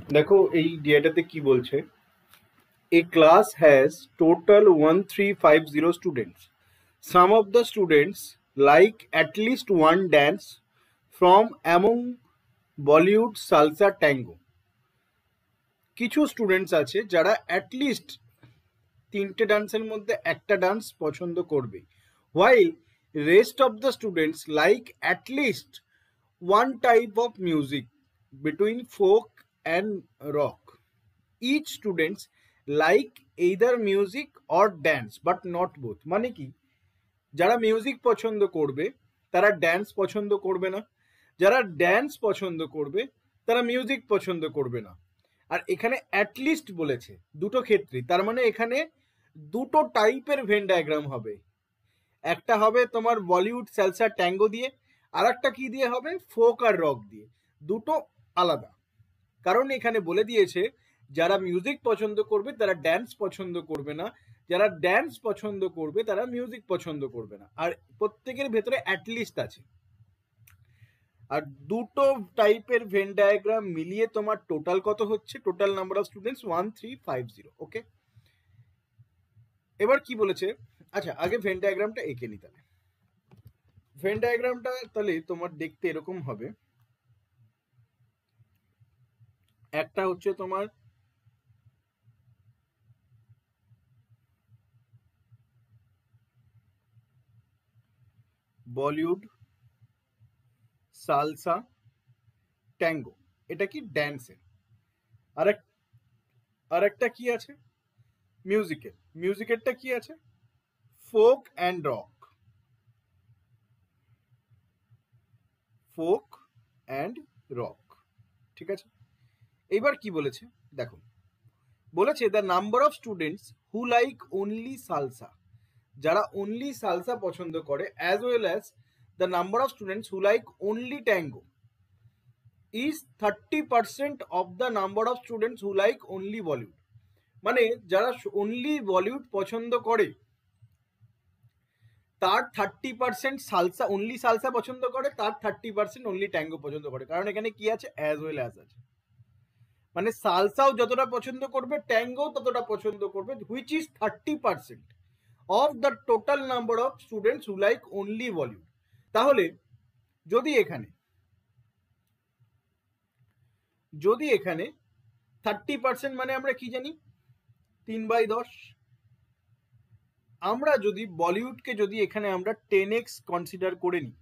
দেখো এই ডিয়াটাতে কি বলছে, a class has total 1350 students. Some of the students like at least one dance from among Bollywood, salsa, tango. কিছু students আছে যারা অ্যাটলিস্ট তিনটে ডান্সের মধ্যে একটা ডান্স পছন্দ করবে, while rest of the students like at least one type of music between folk and rock. Each students like either music or dance but not both. মানে কি, যারা মিউজিক পছন্দ করবে তারা ড্যান্স পছন্দ করবে না, যারা ড্যান্স পছন্দ করবে তারা মিউজিক পছন্দ করবে না। আর এখানে অ্যাটলিস্ট বলেছে দুটো ক্ষেত্রে, তার মানে এখানে দুটো টাইপের ভেন ডায়াগ্রাম হবে। একটা হবে তোমার বলিউড স্যালসা ট্যাঙ্গো দিয়ে, আর একটা কি দিয়ে হবে, ফোক আর রক দিয়ে। দুটো আলাদা, কারণ এখানে বলে দিয়েছে যারা মিউজিক পছন্দ করবে তারা ড্যান্স পছন্দ করবে না, যারা ড্যান্স পছন্দ করবে তারা মিউজিক পছন্দ করবে না, আর প্রত্যেকের ভেতরে অ্যাটলিস্ট আছে। আর দুটো টাইপের ভেন ডায়াগ্রাম মিলিয়ে তোমার টোটাল কত হচ্ছে, টোটাল নাম্বার অফ স্টুডেন্টস 1350। ওকে, এবার কি বলেছে, আচ্ছা আগে ভেন ডায়াগ্রামটা এঁকে নি। তাহলে ভেন ডায়াগ্রামটা তাহলে তোমার দেখতে এরকম হবে। একটা হচ্ছে তোমার বলিউড সালসা ট্যাঙ্গো, এটা কি ড্যান্সের। আর আর একটা কি আছে মিউজিকের, মিউজিকেরটা কি আছে folk and rock, folk and rock. ঠিক আছে, এইবার কি বলেছে দেখো, বলেছে the number of students who like only salsa, যারা অনলি সালসা পছন্দ করে, as well as the number of students who like only tango is 30% of the number of students who like only Bollywood. মানে যারা অনলি বলিউড পছন্দ করে তার 30% salsa, only salsa পছন্দ করে, তার 30% অনলি ট্যাঙ্গো পছন্দ করে। কারণ এখানে কি আছে, অ্যাজ ওয়েল অ্যাজ আছে, মানে সালসাও যতটা পছন্দ করবে ট্যাঙ্গো ততটা পছন্দ করবে, which is 30% of the total number of students who like only Bollywood. তাহলে যদি এখানে 30% মানে আমরা কি জানি, 3/10। আমরা যদি বলিউডকে যদি এখানে আমরা 10x কনসিডার করে নিই,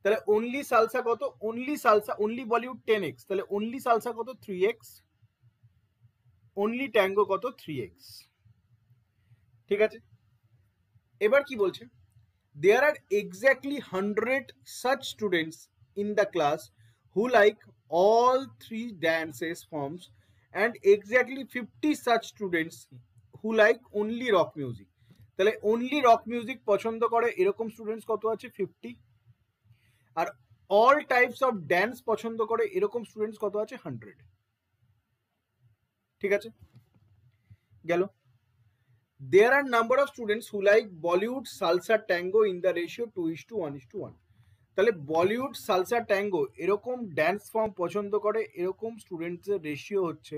তাহলে অনলি সালসা কত, only salsa only Bollywood 10x, তাহলে অনলি সালসা কত 3x, অনলি ট্যাঙ্গো কত 3x। ঠিক আছে, এবার কি বলছে, there are exactly 100 such students in the class who like all three dances forms and exactly 50 such students who like only rock music। তাহলে only rock music পছন্দ করে এরকম স্টুডেন্টস কত আছে, 50। আর all types of dance পছন্দ করে এরকম students কত আছে, 100। ঠিক আছে, গেল। There are number of students who like Bollywood, salsa, tango in the ratio 2:1:1। তাহলে বলিউড সালসা ট্যাঙ্গো এরকম ড্যান্স ফর্ম পছন্দ করে এরকম স্টুডেন্টসের রেশিও হচ্ছে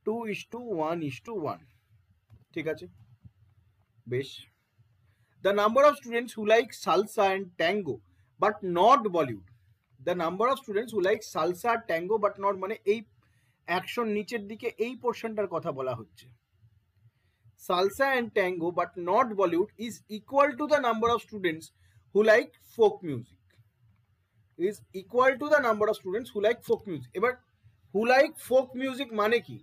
2:1:1। ঠিক আছে, বেশ। The number of students who like salsa and tango but not Bollywood, the number of students who like salsa tango but not, মানে এই অ্যাকশন নিচের দিকে এই পোর্শনটার কথা বলা হচ্ছে। Salsa and tango but not Bollywood is equal to the number of students who like folk music, is equal to the number of students who like folk music। এবার who like folk music মানে কি,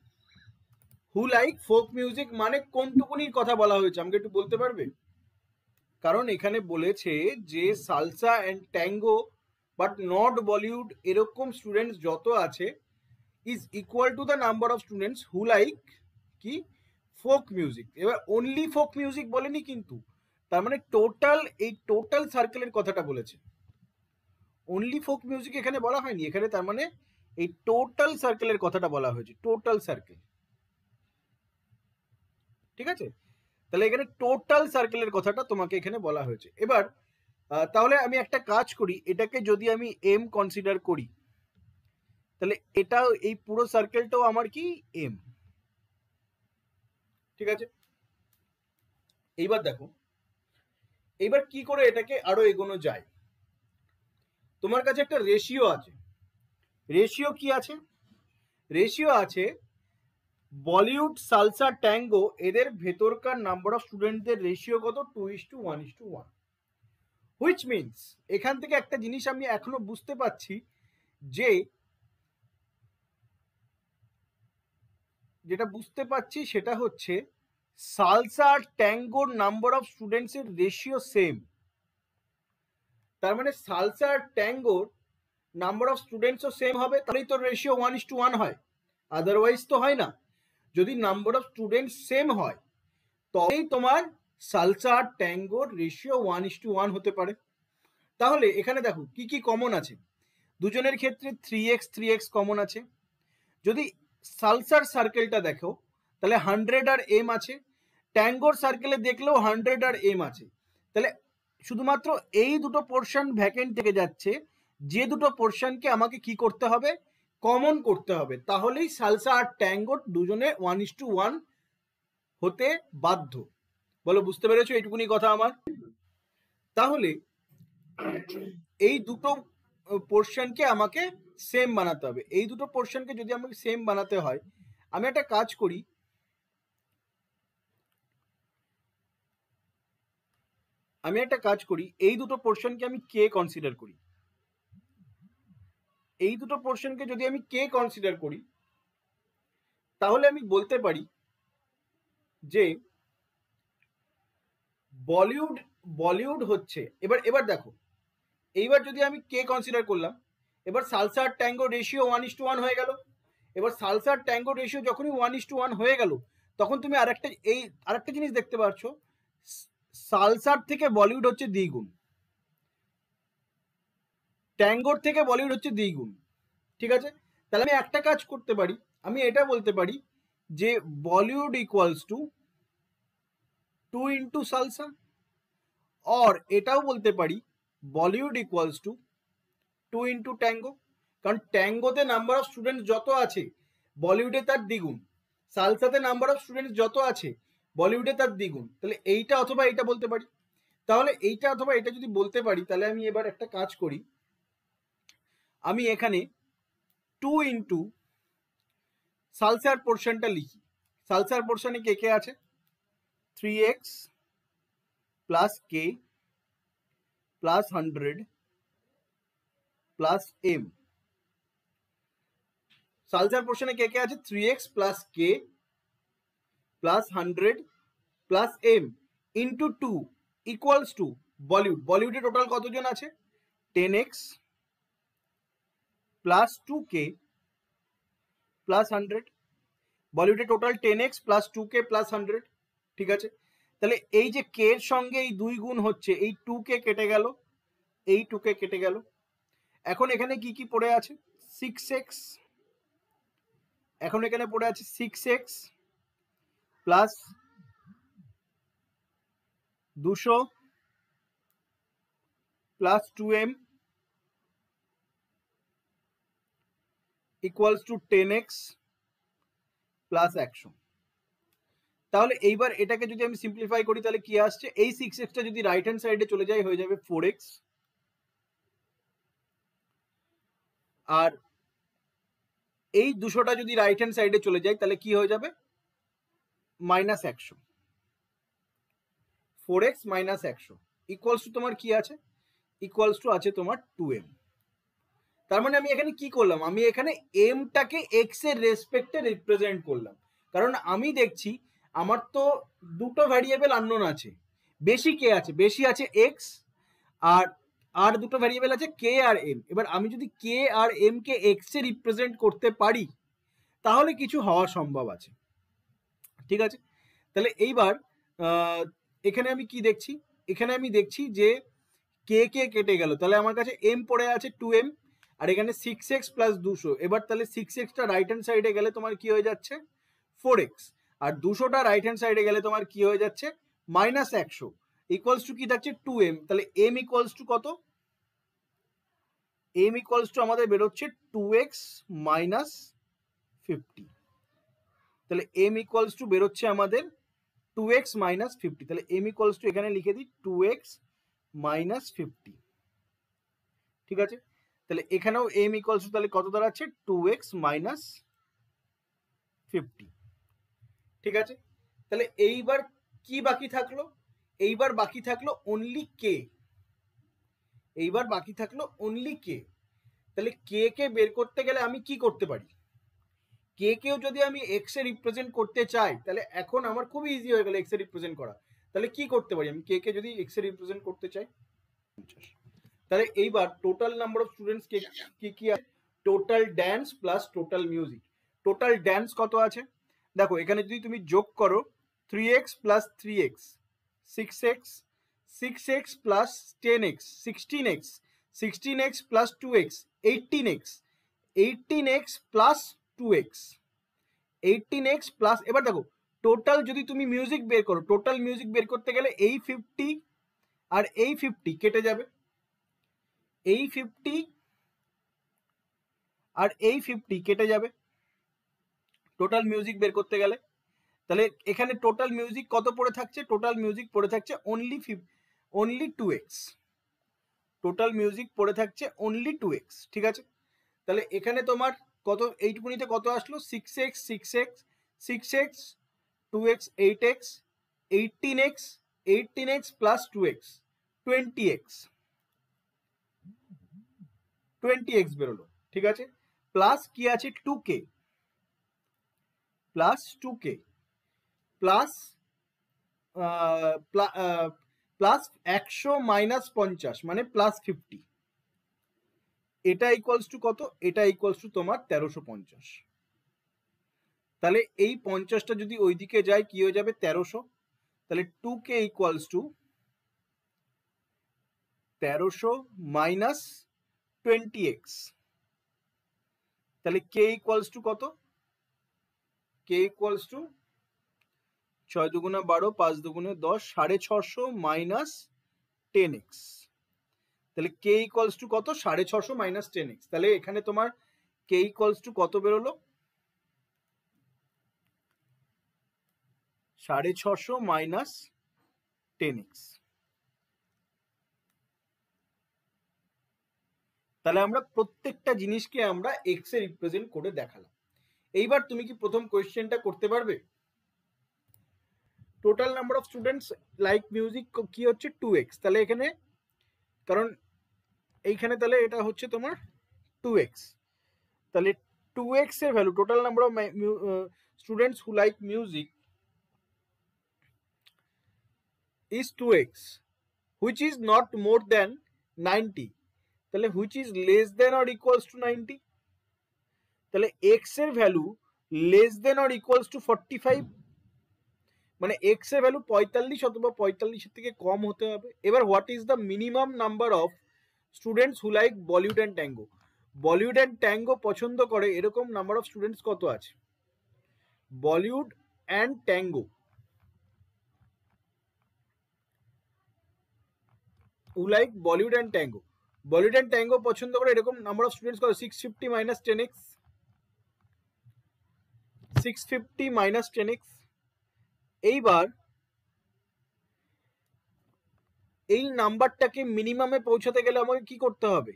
who like folk music মানে কোনটুকুনির কথা বলা হয়েছে আমাকে একটু বলতে পারবে? কারণ এখানে বলেছে যে salsa and tango but not Bollywood এরকম স্টুডেন্টস যত আছে is equal to the number of students who like কি, ফোক মিউজিক। এবার অনলি ফোক মিউজিক বলেনি কিন্তু, তার মানে টোটাল, এই টোটাল সার্কেলের কথাটা বলেছে, অনলি ফোক মিউজিক এখানে বলা হয়নি, এখানে তার মানে এই টোটাল সার্কেলের কথাটা বলা হয়েছে, টোটাল সার্কেল। ঠিক আছে, তাহলে এখানে টোটাল সার্কেলের কথাটা তোমাকে এখানে বলা হয়েছে। এবার তাহলে আমি একটা কাজ করি, এটাকে যদি আমি এম কনসিডার করি, তাহলে এটাও এই পুরো সার্কেলটাও আমার কি এম। ঠিক আছে, এইবার দেখো এইবার কি করে এটাকে আরো এগোনো যায়। তোমার কাছে একটা রেশিও আছে। রেশিও কি আছে? রেশিও আছে বলিউড, সালসা, ট্যাঙ্গো এদের ভেতরকার নাম্বার অফ স্টুডেন্টদের রেশিও কত? 2:1:1। হুইচ মিনস এখান থেকে একটা জিনিস আমি এখনো বুঝতে পারছি যে যেটা বুঝতে পারছি সেটা হচ্ছে সালসা আর ট্যাঙ্গোর নাম্বার অফ স্টুডেন্টস এর রেশিও সেম। তার মানে সালসা আর ট্যাঙ্গোর নাম্বার অফ স্টুডেন্টসও সেম হবে, তাহলেই তো রেশিও 1:1 হয়, আদারওয়াইজ তো হয় না। যদি নাম্বার অফ স্টুডেন্টস সেম হয় তবেই তোমার সালসা আর ট্যাঙ্গোর রেশিও 1:1 হতে পারে। তাহলে এখানে দেখো কি কি কমন আছে। দুজনের ক্ষেত্রে 3x 3x কমন আছে। যদি সালসার সার্কেলটা দেখো তাহলে 100 আর এম আছে, ট্যাঙ্গোর সার্কেলে দেখলেও 100 আর এম আছে। তাহলে শুধুমাত্র এই দুটো পোর্শন ভ্যাকেন্ট থেকে যাচ্ছে, যে দুটো পোর্শনকে আমাকে কি করতে হবে? কমন করতে হবে, তাহলেই সালসা আর ট্যাঙ্গোর দুজনে 1:1 হতে বাধ্য। বলো বুঝতে পেরেছো এইটুকুনি কথা আমার? তাহলে এই দুটো পোর্শনকে আমাকে সেম বানাতে হবে। এই দুটো পোর্শনকে যদি আমাকে সেম বানাতে হয়, আমি একটা কাজ করি, এই দুটো পোর্শনকে আমি কে কনসিডার করি। এই দুটো পোর্শনকে যদি আমি কে কনসিডার করি তাহলে আমি বলতে পারি যে বলিউড হচ্ছে, এবার দেখো এইবার যদি আমি কে কনসিডার করলাম, এবার সালসা আর ট্যাঙ্গো রেশিও 1:1 হয়ে গেল। এবার সালসা আর ট্যাঙ্গো রেশিও যখনই 1:1 হয়ে গেল তখন তুমি আরেকটা জিনিস দেখতে পাচ্ছ, সালসার থেকে বলিউড হচ্ছে দ্বিগুণ, ট্যাঙ্গোর থেকে বলিউড হচ্ছে দ্বিগুণ। ঠিক আছে, তাহলে আমি একটা কাজ করতে পারি, আমি এটা বলতে পারি যে Bollywood equals to 2 into salsa, और এটাও বলতে পারি Bollywood equals to 2 into tango. কারণ ট্যাঙ্গোতে নাম্বার অফ স্টুডেন্টস যত আছে বলিউডে তার দ্বিগুণ, সালসাতে নাম্বার অফ স্টুডেন্টস যত আছে বলিউডে তার দ্বিগুণ। তাহলে এইটা অথবা এইটা বলতে পারি। তাহলে এইটা অথবা এটা যদি বলতে পারি তাহলে আমি এবার একটা কাজ করি, আমি এখানে 2 ইন্টু সালসার পোর্শনটা লিখি। সালসার পোর্শনে কে কে আছে? 3x plus K plus 100 plus M. সালসার পোর্শনে কে কে আছে? 3x plus K plus 100 plus M into 2 equals to বলিউডে টোটাল কতজন আছে? 10x plus 2k plus 100। বলিউডে total 10x plus 2k plus 100। ঠিক আছে, তাহলে এই যে কে এর সঙ্গে এই 2 গুণ হচ্ছে, এই 2k কেটে গেল, এই 2k কেটে গেল। এখন এখানে কি কি পড়ে আছে? 6x, এখন এখানে পড়ে আছে 6x plus 200 plus 2m equals to 10x plus 100। তাহলে এইবার এটাকে যদি আমি সিম্পলিফাই করি তাহলে কি আসছে? এই 6x যদি রাইট হ্যান্ড সাইডে চলে যায় হয়ে যাবে 4x, আর এই 200টা যদি রাইট হ্যান্ড সাইডে চলে যায় তাহলে কি হয়ে যাবে? -100। 4x মাইনাস 100 ইকুয়ালস টু তোমার কি আছে? ইকুয়ালস টু আছে তোমার 2m। তার মানে আমি এখানে কি করলাম? আমি এখানে এমটাকে এক্স এর রেসপেক্টে রিপ্রেজেন্ট করলাম, কারণ আমি দেখছি আমার তো দুটো ভ্যারিয়েবল আননোন আছে, বেশি কে আছে, বেশি আছে এক্স, আর দুটো ভ্যারিয়েবল আছে কে আর এম। এবার আমি যদি কে আর এম কে এক্স এ রিপ্রেজেন্ট করতে পারি তাহলে কিছু হওয়া সম্ভব আছে। ঠিক আছে, তাহলে এইবার এখানে আমি কি দেখছি? এখানে আমি দেখছি যে কে কে কেটে গেল, তাহলে আমার কাছে এম পড়ে আছে 2m, আর এখানে 6x প্লাস 200। এবার তাহলে 6xটা রাইট হ্যান্ড সাইডে গেলে তোমার কি হয়ে যাচ্ছে? 4x, আর 200টা রাইট হ্যান্ড সাইডে গেলে তোমার কি হয়ে যাচ্ছে? -100 ইকুয়ালস টু কি থাকছে? 2m। তাহলে m ইকুয়ালস টু কত? এম ইকুয়ালস টু আমাদের বেরোচ্ছে 2x মাইনাস 50। তাহলে এম ইকুয়ালস টু বেরোচ্ছে আমাদের 2x মাইনাস 50। তাহলে এম ইকুয়ালস টু এখানে লিখে দিই 2x মাইনাস 50। ঠিক আছে, তাহলে এখানেও এম ইকুয়ালস টু তাহলে কত দাঁড়াচ্ছে 2x মাইনাস 50। ঠিক আছে, তাহলে এইবার কি বাকি থাকলো? এইবার বাকি থাকলো অনলি কে। এইবার বাকি থাকলো অনলি কে। তাহলে কে কে বের করতে গেলে আমি কি করতে পারি? কে কেও যদি আমি এক্স এ রিপ্রেজেন্ট করতে চাই তাহলে এখন আমার খুবই ইজি হয়ে গেল এক্স এ রিপ্রেজেন্ট করা। তাহলে কি করতে পারি আমি কে কে যদি এক্স এ রিপ্রেজেন্ট করতে চাই? তাহলে এইবার টোটাল নাম্বার অফ স্টুডেন্টস কি কি আছে? Total dance plus total music. Total dance কত আছে দেখো, এখানে যদি তুমি যোগ করো 3x plus 3x 6x 6x plus 10x 16x 16x plus 2x 18x 18x plus 2x 18x plus, এবার দেখো টোটাল যদি তুমি মিউজিক বের করো, টোটাল মিউজিক বের করতে গেলে এই 50 আর এই 50 কেটে যাবে, এই 50 আর এই 50 কেটে যাবে টোটাল মিউজিক বের করতে গেলে। তাহলে এখানে টোটাল মিউজিক কত পড়ে থাকছে? টোটাল মিউজিক পড়ে থাকছে অনলি 2x। টোটাল মিউজিক পড়ে থাকছে অনলি 2x। ঠিক আছে, তাহলে এখানে তোমার কত, এইটুকুনিতে কত আসলো? 6x 6x 6x 2x 8x 18x 18x plus 2x 20x 20x বেরোলো। ঠিক আছে, প্লাস কি আছে 2k plus 2k plus plus 100 minus 50 মানে প্লাস 50। এটা ইকুয়ালস টু কত? এটা ইকুয়ালস টু তোমার 1350। তাহলে এই 50টা যদি ওইদিকে যায় কি হয়ে যাবে? 1300। তাহলে 2k equals to 1300 minus 20x। তাহলে k ইকুয়ালস টু কত? k ইকুয়ালস টু 6 দুগুণে 12 5 দুগুণে 10 650 মাইনাস 10x। তাহলে k ইকুয়ালস টু কত? 650 মাইনাস 10x। তাহলে এখানে তোমার k ইকুয়ালস টু কত বেরোলো? 650 মাইনাস 10x। তাহলে আমরা প্রত্যেকটা জিনিসকে আমরা এক্স এ রিপ্রেজেন্ট করে দেখালাম। এইবার তুমি কি প্রথম কোয়েশ্চেনটা করতে পারবে? Total number of students like music কি হচ্ছে 2x। তাহলে এখানে কারণ এইখানে তাহলে এটা হচ্ছে তোমার 2x, তাহলে 2x এর value total number of students who like music is 2x which is not more than 90। তাহলে which is less than or equals to 90। তাহলে x এর value less than or equals to 45, মানে x এর value 45 অথবা 45 এর থেকে কম হতে হবে। এবার what is the minimum number of students who like Bollywood and tango? Bollywood and tango পছন্দ করে এরকম নাম্বার অফ স্টুডেন্টস কত আছে? Bollywood and tango who like Bollywood and tango, Bollywood and tango পছন্দ করে এরকম নাম্বার অফ স্টুডেন্টস কত? 650 মাইনাস 10x 650 মাইনাস 10x। এইবার এই নাম্বারটাকে মিনিমামে পৌঁছাতে গেলে আমাকে কি করতে হবে?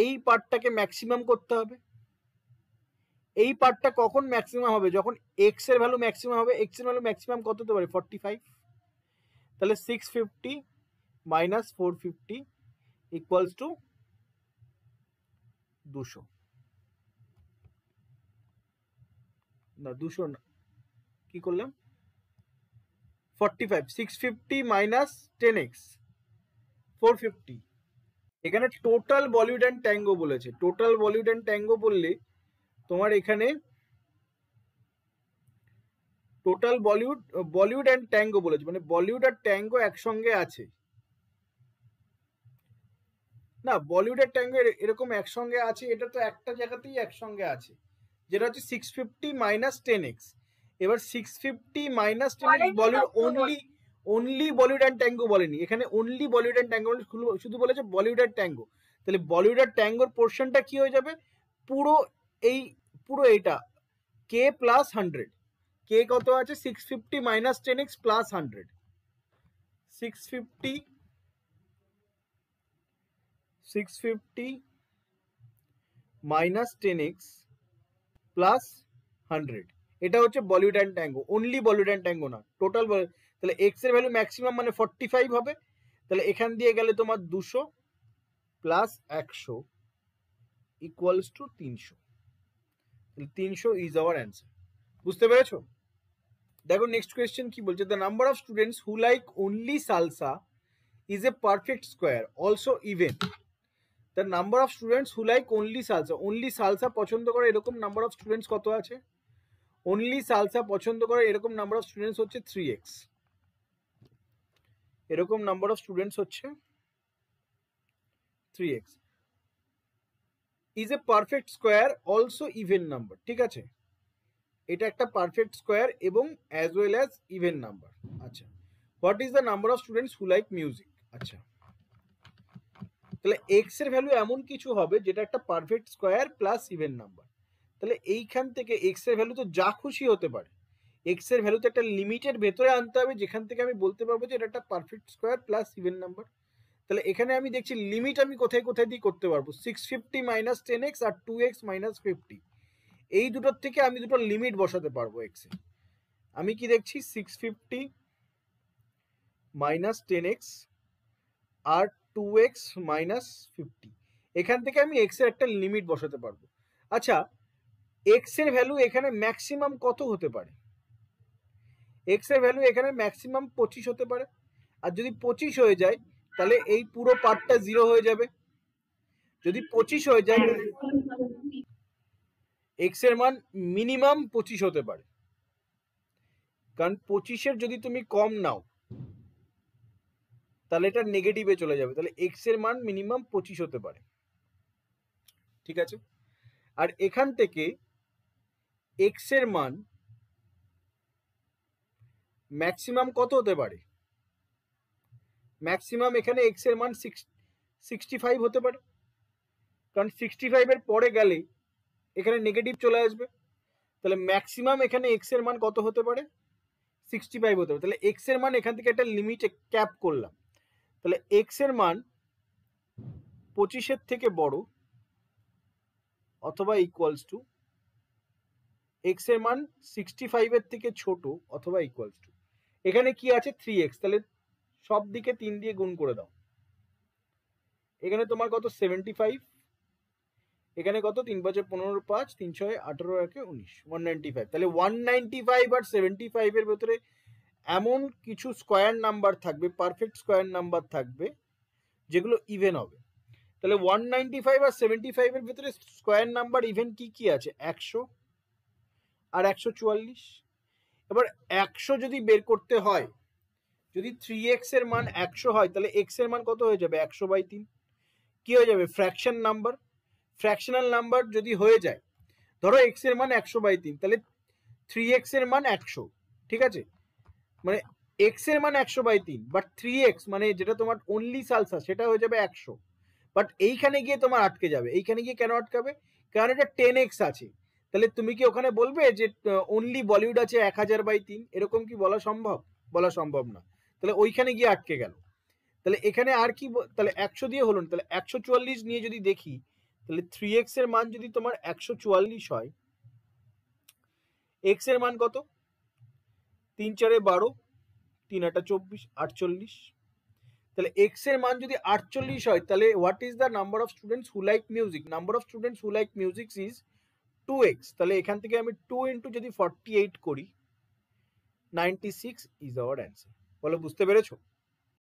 এই পার্টটাকে ম্যাক্সিমাম করতে হবে। এই পার্টটা কখন ম্যাক্সিমাম হবে? যখন এক্স এর ভ্যালু ম্যাক্সিমাম হবে। এক্স এর ভ্যালু ম্যাক্সিমাম কত হতে পারে? 45। তাহলে 650 মাইনাস 450 ইকুয়ালস টু 200 না 200 না, কি করলাম? 45 650 মাইনাস 10x 450। এখানে টোটাল বলিউড অ্যান্ড ট্যাঙ্গো বলেছে। টোটাল বলিউড অ্যান্ড ট্যাঙ্গো বললে তোমার এখানে টোটাল বলিউড অ্যান্ড ট্যাঙ্গো বলেছে, মানে বলিউড আর ট্যাঙ্গো একসঙ্গে আছে না। বলিউড আর ট্যাঙ্গো এরকম একসঙ্গে আছে, এটা তো একটা জায়গাতেই একসঙ্গে আছে, যেটা হচ্ছে 650 মাইনাস 10x। এবার 650 minus 10x Bollywood only Bollywood and tango বলেনি, এখানে অনলি বলিউড অ্যান্ড ট্যাঙ্গো শুধু বলেছে বলিউড অ্যান্ড ট্যাঙ্গো। তাহলে বলিউড আর ট্যাঙ্গোর পোর্শনটা কি হয়ে যাবে, পুরো এইটা কে প্লাস 100, কে কত আছে 650 minus 10x plus 100, 650 minus 10x plus 100, এটা হচ্ছে Bollywood and tango, only Bollywood and tango না, টোটাল। তাহলে এক্স এর ভ্যালু ম্যাক্সিমাম মানে 45 হবে, তাহলে এখান দিয়ে গেলে তোমার 200 plus 100 equals to 300, 300 is our answer. বুঝতে পেরেছো? দেখো নেক্সট কোয়েশ্চেন কি বলছে, the number of students who like only salsa is a perfect square also even. The number of students who like only salsa পছন্দ করে এরকম নাম্বার অফ স্টুডেন্টস কত আছে? অনলি সালসা পছন্দ করে এরকম নাম্বার অফ স্টুডেন্টস হচ্ছে 3x, এরকম নাম্বার অফ স্টুডেন্টস হচ্ছে 3x, is a perfect square also even number. ঠিক আছে, এটা একটা পারফেক্ট স্কোয়ার এবং as well as even number. আচ্ছা, what is the number of students who like music? আচ্ছা, তাহলে এক্স এর ভ্যালু এমন কিছু হবে যেটা একটা perfect square plus even number. তাহলে এইখান থেকে এক্স এর ভ্যালু তো যা খুশি হতে পারে, এক্স এর ভ্যালু তো একটা লিমিটের ভেতরে আনতে হবে যেখান থেকে আমি বলতে পারবো যে এটা একটা perfect square plus even number. তাহলে এখানে আমি দেখছি লিমিট আমি কোথায় কোথায় দিয়ে করতে পারবো, 650 মাইনাস 10x আর 2x মাইনাস 50, এই দুটোর থেকে আমি দুটো লিমিট বসাতে পারবো এক্স এ। আমি কি দেখছি 650 মাইনাস 10x আর 2x মাইনাস 50, এখান থেকে আমি এক্স এর একটা লিমিট বসাতে পারবো। আচ্ছা, এক্স এর ভ্যালু এখানে ম্যাক্সিমাম কত হতে পারে? এক্স এর ভ্যালু এখানে ম্যাক্সিমাম 25 হতে পারে, আর যদি 25 হয়ে যায় তাহলে এই পুরো পার্টটা 0 হয়ে যাবে। যদি 25 হয়ে যায় এক্স এর মান মিনিমাম 25 হতে পারে, কারণ 25-এর যদি তুমি কম নাও তাহলে এটা নেগেটিভে চলে যাবে, তাহলে এক্স এর মান মিনিমাম 25 হতে পারে। ঠিক আছে, আর এখান থেকে এক্স এর মান ম্যাক্সিমাম কত হতে পারে? ম্যাক্সিমাম এখানে এক্স এর মান 65 হতে পারে, কারণ 65 এর পরে গেলে এখানে নেগেটিভ চলে আসবে। তাহলে ম্যাক্সিমাম এখানে এক্স এর মান কত হতে পারে? 65 হতে পারে। তাহলে এক্স এর মান এখান থেকে একটা লিমিটে ক্যাপ করলাম, তাহলে এক্স এর মান 25-এর থেকে বড় অথবা ইকুয়ালস টু, এক্স এর মান 65 এর থেকে ছোট অথবা ইকুয়ালস টু, এখানে কি আছে 3x, তাহলে সব দিকে 3 দিয়ে গুণ করে দাও। এখানে তোমার কত 75, এখানে কত 3 5 15 5 3 6 18 1 19 195, তাহলে 195 আর 75 এর ভেতরে এমন কিছু স্কোয়ার নাম্বার থাকবে, পারফেক্ট স্কোয়ার নাম্বার থাকবে যেগুলো ইভেন হবে। তাহলে 195 আর 75 এর ভেতরে স্কোয়ার নাম্বার ইভেন কি কি আছে? 100 আর 144। এবার 100 যদি বের করতে হয়, যদি 3x এর মান 100 হয় তাহলে x এর মান কত হয়ে যাবে? 100/3। কি হয়ে যাবে? Fraction number. ফ্র্যাকশনাল নাম্বার যদি হয়ে যায়, ধরো x এর মান 100/3, তাহলে 3x এর মান 100। ঠিক আছে, মানে x এর মান 100/3, বাট 3x মানে যেটা তোমার অনলি সালসা সেটা হয়ে যাবে 100, বাট এইখানে গিয়ে তোমার আটকে যাবে। এইখানে গিয়ে কেন আটকাবে? কারণ এটা 10x আছে। তাহলে তুমি কি ওখানে বলবে যে অনলি বলিউড আছে 1000/3? এরকম কি বলা সম্ভব? বলা সম্ভব না। তাহলে ওইখানে গিয়ে আটকে গেল। তাহলে এখানে আর কি, তাহলে 100 দিয়ে হলো না, তাহলে 144 নিয়ে যদি দেখি, তাহলে 3x এর মান যদি তোমার 144 হয়, x এর মান কত? 3 4 12, 3 8 24, 48। তাহলে x এর মান যদি 48 হয়, তাহলে what is the number of students who like music? Number of students who like music is 2x। তাহলে এখান থেকে আমি 2 ইন্টু যদি 48 করি, 96 ইজ আওয়ার অ্যান্সার। বলো, বুঝতে পেরেছো?